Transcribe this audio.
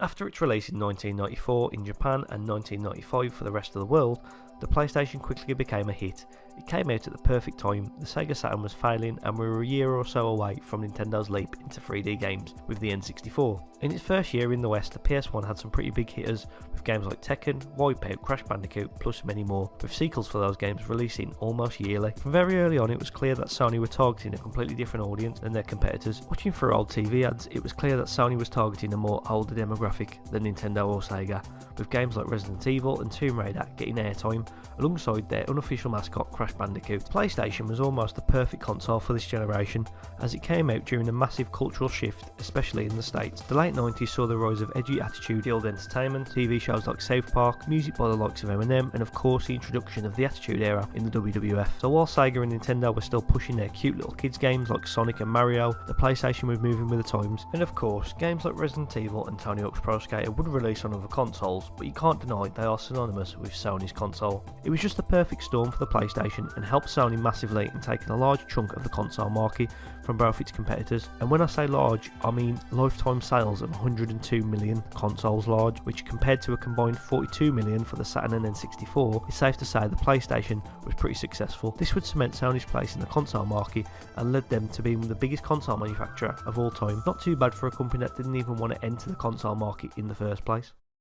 After its release in 1994 in Japan and 1995 for the rest of the world, the PlayStation quickly became a hit. It came out at the perfect time, the Sega Saturn was failing and we were a year or so away from Nintendo's leap into 3D games with the N64. In its first year in the West, the PS1 had some pretty big hitters with games like Tekken, Wipeout, Crash Bandicoot, plus many more, with sequels for those games releasing almost yearly. From very early on it was clear that Sony were targeting a completely different audience than their competitors. Watching through old TV ads, it was clear that Sony was targeting a more older demographic than Nintendo or Sega, with games like Resident Evil and Tomb Raider getting airtime alongside their unofficial mascot Crash Bandicoot. PlayStation was almost the perfect console for this generation, as it came out during a massive cultural shift, especially in the States. The late 90s saw the rise of edgy Attitude Guild entertainment, TV shows like South Park, music by the likes of Eminem, and of course the introduction of the Attitude Era in the WWF. So while Sega and Nintendo were still pushing their cute little kids games like Sonic and Mario, the PlayStation was moving with the times, and of course games like Resident Evil and Tony Hawk's Pro Skater would release on other consoles, but you can't deny they are synonymous with Sony's console. It was just the perfect storm for the PlayStation and helped Sony massively in taking a large chunk of the console market from both its competitors, and when I say large I mean lifetime sales of 102 million consoles large, which compared to a combined 42 million for the Saturn and N64, it's safe to say the PlayStation was pretty successful. This would cement Sony's place in the console market and led them to being the biggest console manufacturer of all time. Not too bad for a company that didn't even want to enter the console market in the first place.